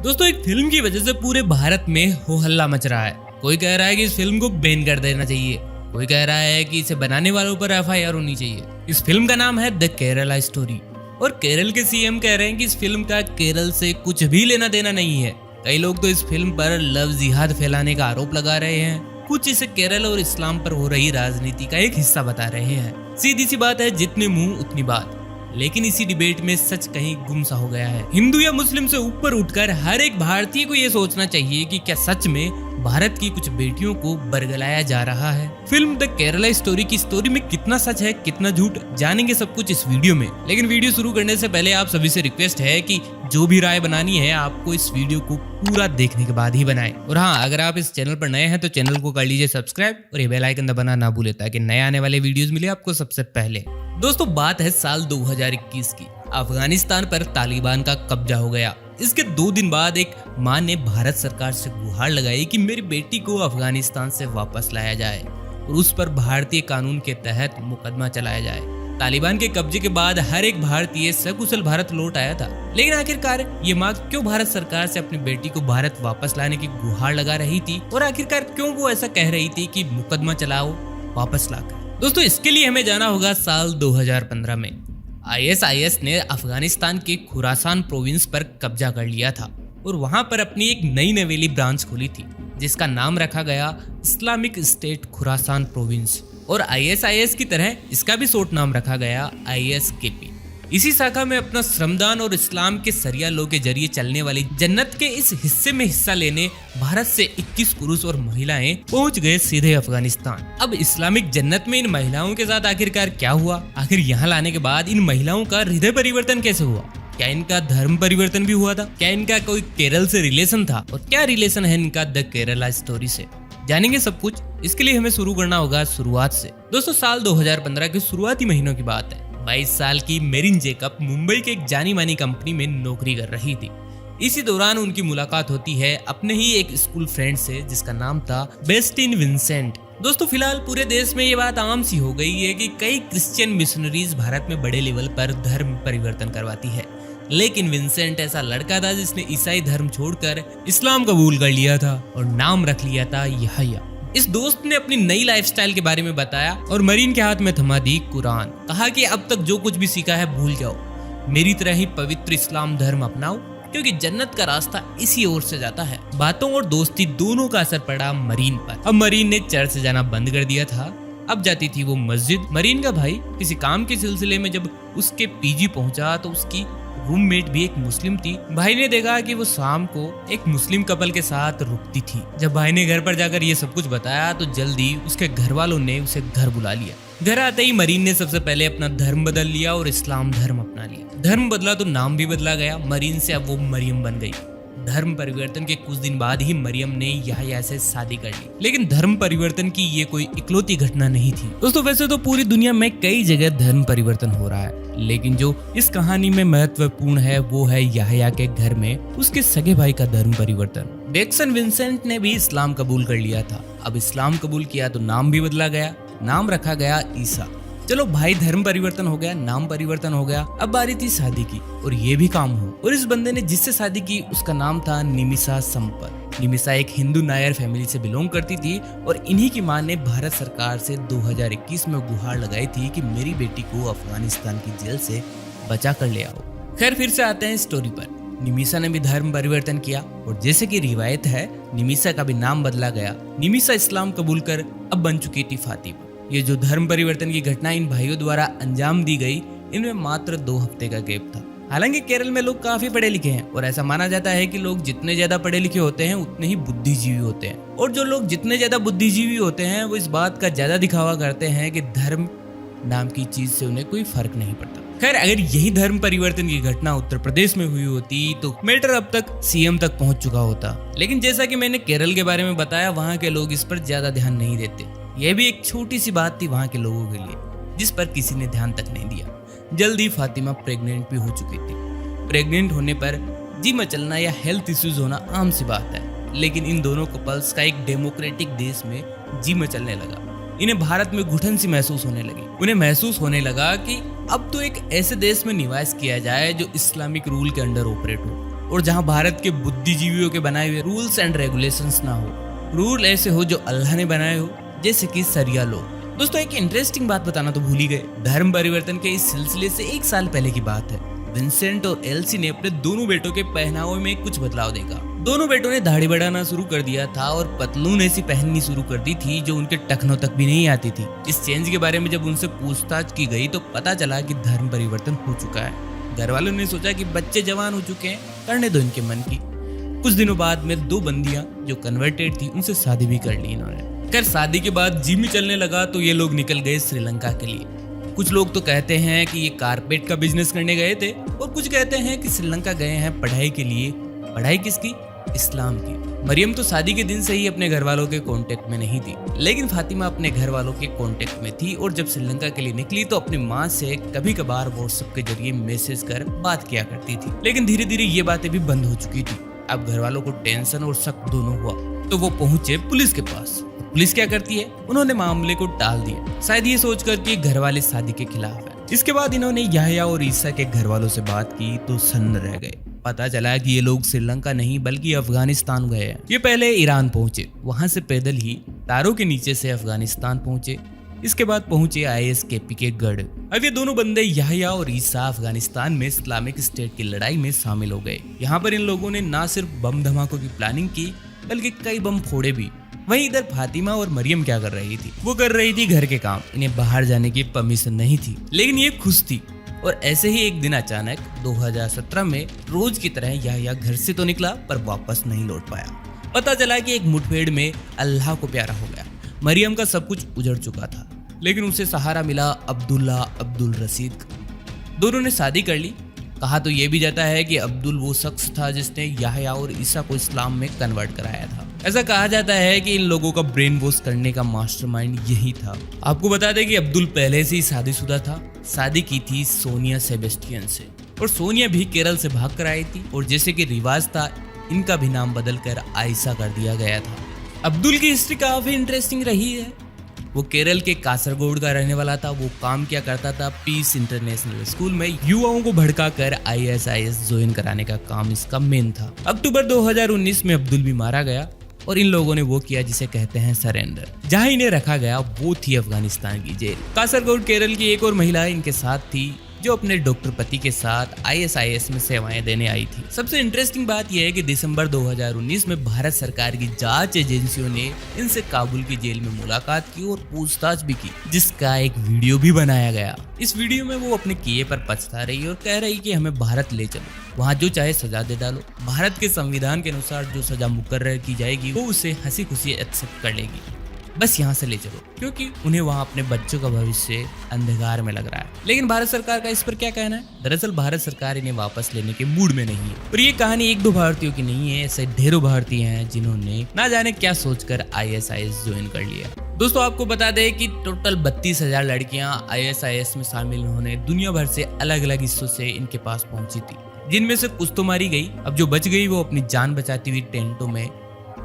दोस्तों एक फिल्म की वजह से पूरे भारत में हो हल्ला मच रहा है। कोई कह रहा है कि इस फिल्म को बैन कर देना चाहिए, कोई कह रहा है कि इसे बनाने वालों पर FIR होनी चाहिए। इस फिल्म का नाम है द केरला स्टोरी और केरल के CM कह रहे हैं कि इस फिल्म का केरल से कुछ भी लेना देना नहीं है। कई लोग तो इस फिल्म पर लव जिहाद फैलाने का आरोप लगा रहे हैं, कुछ इसे केरल और इस्लाम पर हो रही राजनीति का एक हिस्सा बता रहे हैं। सीधी सी बात है, जितने मुंह उतनी बात। लेकिन इसी डिबेट में सच कहीं गुम सा हो गया है। हिंदू या मुस्लिम से ऊपर उठकर हर एक भारतीय को ये सोचना चाहिए कि क्या सच में भारत की कुछ बेटियों को बरगलाया जा रहा है। फिल्म द केरला स्टोरी की स्टोरी में कितना सच है कितना झूठ, जानेंगे सब कुछ इस वीडियो में। लेकिन वीडियो शुरू करने से पहले आप सभी से रिक्वेस्ट है कि जो भी राय बनानी है आपको इस वीडियो को पूरा देखने के बाद ही बनाएं। और हाँ, अगर आप इस चैनल पर नए हैं तो चैनल को कर लीजिए सब्सक्राइब और ये बेल आइकन दबाना ना भूलें ताकि नए आने वाले वीडियोस मिले आपको सबसे पहले। दोस्तों बात है साल 2021 की। अफगानिस्तान पर तालिबान का कब्जा हो गया। इसके 2 दिन बाद एक मां ने भारत सरकार से गुहार लगाई कि मेरी बेटी को अफगानिस्तान से वापस लाया जाए और उस पर भारतीय कानून के तहत मुकदमा चलाया जाए। तालिबान के कब्जे के बाद हर एक भारतीय सकुशल भारत लौट आया था। लेकिन आखिरकार ये मां क्यों भारत सरकार से अपनी बेटी को भारत वापस लाने की गुहार लगा रही थी और आखिरकार क्यों वो ऐसा कह रही थी कि मुकदमा चलाओ वापस लाकर। दोस्तों इसके लिए हमें जाना होगा साल 2015 में। ISIS ने अफगानिस्तान के खुरासान प्रोविंस पर कब्जा कर लिया था और वहां पर अपनी एक नई नवेली ब्रांच खोली थी जिसका नाम रखा गया इस्लामिक स्टेट खुरासान प्रोविंस। और ISIS की तरह इसका भी शॉर्ट नाम रखा गया ISKP। इसी शाखा में अपना श्रमदान और इस्लाम के सरिया लॉ के जरिए चलने वाली जन्नत के इस हिस्से में हिस्सा लेने भारत से 21 पुरुष और महिलाएं पहुंच गए सीधे अफगानिस्तान। अब इस्लामिक जन्नत में इन महिलाओं के साथ आखिरकार क्या हुआ? आखिर यहाँ लाने के बाद इन महिलाओं का हृदय परिवर्तन कैसे हुआ? क्या इनका धर्म परिवर्तन भी हुआ था? क्या इनका कोई केरल से रिलेशन था? और क्या रिलेशन है इनका द केरला स्टोरी से? जानेंगे सब कुछ। इसके लिए हमें शुरू करना होगा शुरुआत से। दोस्तों साल 2015 के शुरुआती महीनों की बात है। 22 साल की मेरिन जेकब मुंबई के एक जानी मानी कंपनी में नौकरी कर रही थी। इसी दौरान उनकी मुलाकात होती है अपने ही एक स्कूल फ्रेंड से जिसका नाम था बेस्टिन विंसेंट। दोस्तों फिलहाल पूरे देश में ये बात आम सी हो गई है कि कई क्रिश्चियन मिशनरीज भारत में बड़े लेवल पर धर्म परिवर्तन करवाती है। लेकिन विंसेंट ऐसा लड़का था जिसने ईसाई धर्म छोड़कर इस्लाम कबूल कर लिया था और नाम रख लिया था यहया। इस दोस्त ने अपनी नई लाइफस्टाइल के बारे में बताया और मरीन के हाथ में थमा दी कुरान। कहा कि अब तक जो कुछ भी सीखा है भूल जाओ, मेरी तरह ही पवित्र इस्लाम धर्म अपनाओ क्योंकि जन्नत का रास्ता इसी ओर से जाता है। बातों और दोस्ती दोनों का असर पड़ा मरीन पर। अब मरीन ने चर्च से जाना बंद कर दिया था। अब जाती थी वो मस्जिद। मरीन का भाई किसी काम के सिलसिले में जब उसके PG पहुंचा तो उसकी रूममेट भी एक मुस्लिम थी। भाई ने देखा कि वो शाम को एक मुस्लिम कपल के साथ रुकती थी। जब भाई ने घर पर जाकर ये सब कुछ बताया तो जल्दी उसके घर वालों ने उसे घर बुला लिया। घर आते ही मरीन ने सबसे पहले अपना धर्म बदल लिया और इस्लाम धर्म अपना लिया। धर्म बदला तो नाम भी बदला गया। मरीन से अब वो मरियम बन गई। धर्म परिवर्तन के कुछ दिन बाद ही मरियम ने यहया से शादी कर ली। लेकिन धर्म परिवर्तन की ये कोई इकलौती घटना नहीं थी। दोस्तों वैसे तो पूरी दुनिया में कई जगह धर्म परिवर्तन हो रहा है, लेकिन जो इस कहानी में महत्वपूर्ण है वो है यहया के घर में उसके सगे भाई का धर्म परिवर्तन। बेक्सन विंसेंट ने भी इस्लाम कबूल कर लिया था। अब इस्लाम कबूल किया तो नाम भी बदला गया, नाम रखा गया ईसा। चलो भाई धर्म परिवर्तन हो गया, नाम परिवर्तन हो गया, अब बारी थी शादी की और ये भी काम हो। और इस बंदे ने जिससे शादी की उसका नाम था निमिषा संपत। निमिषा एक हिंदू नायर फैमिली से बिलोंग करती थी और इन्हीं की मां ने भारत सरकार से 2021 में गुहार लगाई थी कि मेरी बेटी को अफगानिस्तान की जेल से बचा कर ले आओ। खैर फिर से आते हैं स्टोरी पर। निमिषा ने भी धर्म परिवर्तन किया और जैसे कि रिवायत है निमिषा का भी नाम बदला गया। निमिषा इस्लाम कबूल कर अब बन चुकी थी फातिमा। ये जो धर्म परिवर्तन की घटना इन भाइयों द्वारा अंजाम दी गई, इनमें मात्र 2 हफ्ते का गैप था। हालांकि केरल में लोग काफी पढ़े लिखे हैं और ऐसा माना जाता है कि लोग जितने ज्यादा पढ़े लिखे होते हैं उतने ही बुद्धिजीवी होते हैं। और जो लोग जितने ज्यादा बुद्धिजीवी होते हैं वो इस बात का ज्यादा दिखावा करते हैं कि धर्म नाम की चीज से उन्हें कोई फर्क नहीं पड़ता। खैर अगर यही धर्म परिवर्तन की घटना उत्तर प्रदेश में हुई होती तो मैटर अब तक CM तक पहुंच चुका होता। लेकिन जैसा कि मैंने केरल के बारे में बताया, वहाँ के लोग इस पर ज्यादा ध्यान नहीं देते। यह भी एक छोटी सी बात थी वहाँ के लोगों के लिए जिस पर किसी ने ध्यान तक नहीं दिया। जल्दी फातिमा प्रेग्नेंट भी हो चुकी थी। प्रेग्नेंट होने पर जी मचलना या हेल्थ इश्यूज होना आम सी बात है, लेकिन इन दोनों कपल्स का एक डेमोक्रेटिक देश में जी मचलने लगा। इन्हें भारत में घुटन सी महसूस होने लगी। उन्हें महसूस होने लगा कि अब तो एक ऐसे देश में निवास किया जाए जो इस्लामिक रूल के अंडर ऑपरेट हो और जहां भारत के बुद्धिजीवियों के बनाए हुए रूल्स एंड रेगुलेशंस ना हो, रूल ऐसे हो जो अल्लाह ने बनाए हो, जैसे कि सरिया लॉ। दोस्तों एक इंटरेस्टिंग बात बताना तो भूल ही गए। धर्म परिवर्तन के इस सिलसिले से 1 साल पहले की बात है। विंसेंट और एल्सी ने अपने दोनों बेटों के पहनावे में कुछ बदलाव देखा। दोनों बेटों ने दाढ़ी बढ़ाना शुरू कर दिया था और पतलून ऐसी पहननी शुरू कर दी थी जो उनके टखनों तक भी नहीं आती थी। इस चेंज के बारे में जब उनसे पूछताछ की गई तो पता चला कि धर्म परिवर्तन हो चुका है। घर वालों ने सोचा कि बच्चे जवान हो चुके हैं, करने दो इनके मन की। कुछ दिनों बाद में 2 बंदियां जो कन्वर्टेड थी उनसे शादी भी कर ली इन्होंने। खैर शादी के बाद जिमी चलने लगा तो ये लोग निकल गए श्रीलंका के लिए। कुछ लोग तो कहते हैं कि ये कारपेट का बिजनेस करने गए थे और कुछ कहते हैं कि श्रीलंका गए हैं पढ़ाई के लिए। पढ़ाई किसकी? इस्लाम की। मरियम तो शादी के दिन से ही अपने घर वालों के कांटेक्ट में नहीं थी, लेकिन फातिमा अपने घर वालों के कांटेक्ट में थी और जब श्रीलंका के लिए निकली तो अपनी माँ से कभी कभार व्हाट्सएप के जरिए मैसेज कर बात किया करती थी। लेकिन धीरे धीरे ये बातें भी बंद हो चुकी थी। अब घर वालों को टेंशन और शक दोनों हुआ तो वो पहुंचे पुलिस के पास। पुलिस क्या करती है? उन्होंने मामले को टाल दिया, शायद ये सोचकर कि घर वाले शादी के खिलाफ है। इसके बाद इन्होंने याह्या और ईसा के घर वालों से बात की तो सन्न रह गए। पता चला कि ये लोग श्रीलंका नहीं बल्कि अफगानिस्तान गए हैं। ये पहले ईरान पहुंचे, वहां से पैदल ही तारों के नीचे से अफगानिस्तान पहुंचे। इसके बाद पहुंचे ISKP के गढ़। अब ये दोनों बंदे याह्या और ईसा अफगानिस्तान में इस्लामिक स्टेट की लड़ाई में शामिल हो गए। यहाँ पर इन लोगों ने न सिर्फ बम धमाकों की प्लानिंग की बल्कि कई बम फोड़े भी। वहीं इधर फातिमा और मरियम क्या कर रही थी? वो कर रही थी घर के काम। इन्हें बाहर जाने की परमिशन नहीं थी, लेकिन ये खुश थी। और ऐसे ही एक दिन अचानक 2017 में रोज की तरह याह्या घर से तो निकला पर वापस नहीं लौट पाया। पता चला कि एक मुठभेड़ में अल्लाह को प्यारा हो गया। मरियम का सब कुछ उजड़ चुका था, लेकिन उसे सहारा मिला अब्दुल्ला अब्दुल रशीद का। दोनों ने शादी कर ली। कहा तो ये भी जाता है कि अब्दुल वो शख्स था जिसने याह्या और ईसा को इस्लाम में कन्वर्ट कराया था। ऐसा कहा जाता है कि इन लोगों का ब्रेन वॉश करने का मास्टरमाइंड यही था। आपको बता दें कि अब्दुल पहले से ही शादीशुदा था। शादी की थी सोनिया सेबेस्टियन से और सोनिया भी केरल से भाग कर आई थी और जैसे कि रिवाज था इनका भी नाम बदल कर आयशा कर दिया गया था। अब्दुल की हिस्ट्री काफी इंटरेस्टिंग रही है। वो केरल के कासरगोड का रहने वाला था। वो काम क्या करता था? पीस इंटरनेशनल स्कूल में युवाओं को भड़काकर ISIS ज्वाइन कराने का काम इसका मेन था। अक्टूबर 2019 में अब्दुल भी मारा गया और इन लोगों ने वो किया जिसे कहते हैं सरेंडर। जहां इन्हें रखा गया वो थी अफगानिस्तान की जेल। कासरगोड केरल की एक और महिला इनके साथ थी जो अपने डॉक्टर पति के साथ ISIS में सेवाएं देने आई थी। सबसे इंटरेस्टिंग बात यह है कि दिसंबर 2019 में भारत सरकार की जांच एजेंसियों ने इनसे काबुल की जेल में मुलाकात की और पूछताछ भी की, जिसका एक वीडियो भी बनाया गया। इस वीडियो में वो अपने किए पर पछता रही और कह रही कि हमें भारत ले चलो, वहाँ जो चाहे सजा दे डालो। भारत के संविधान के अनुसार जो सजा मुकर्रर की जाएगी वो उसे हंसी खुशी एक्सेप्ट कर लेगी, बस यहाँ से ले चलो, क्योंकि उन्हें वहाँ अपने बच्चों का भविष्य अंधकार में लग रहा है। लेकिन भारत सरकार का इस पर क्या कहना है? दरअसल भारत सरकार इन्हें वापस लेने के मूड में नहीं है। और ये कहानी 1-2 भारतीयों की नहीं है, ऐसे ढेरों भारतीय हैं जिन्होंने ना जाने क्या सोचकर ISIS ज्वाइन कर लिया। दोस्तों आपको बता दें कि टोटल 32,000 लड़कियां ISIS में शामिल होने दुनिया भर से अलग अलग हिस्सों से इनके पास पहुंची थी, जिनमें से कुछ तो मारी गई। अब जो बच गई वो अपनी जान बचाती हुई टेंटों में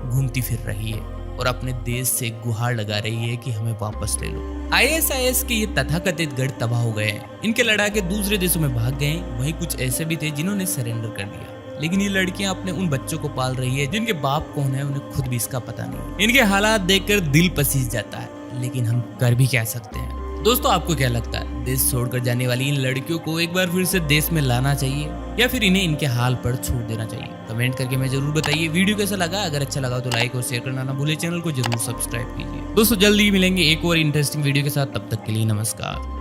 घूमती फिर रही है और अपने देश से गुहार लगा रही है कि हमें वापस ले लो। ISIS के ये तथाकथित गढ़ तबाह हो गए हैं। इनके लड़ाके दूसरे देशों में भाग गए। वहीं कुछ ऐसे भी थे जिन्होंने सरेंडर कर दिया। लेकिन ये लड़कियां अपने उन बच्चों को पाल रही है जिनके बाप कौन है उन्हें खुद भी इसका पता नहीं। इनके हालात देखकर दिल पसीज जाता है, लेकिन हम कर भी क्या सकते हैं। दोस्तों आपको क्या लगता है, देश छोड़कर जाने वाली इन लड़कियों को एक बार फिर से देश में लाना चाहिए या फिर इन्हें इनके हाल पर छोड़ देना चाहिए? कमेंट करके मैं जरूर बताइए। वीडियो कैसा लगा? अगर अच्छा लगा तो लाइक और शेयर करना ना भूले। चैनल को जरूर सब्सक्राइब कीजिए। दोस्तों जल्दी मिलेंगे एक और इंटरेस्टिंग वीडियो के साथ, तब तक के लिए नमस्कार।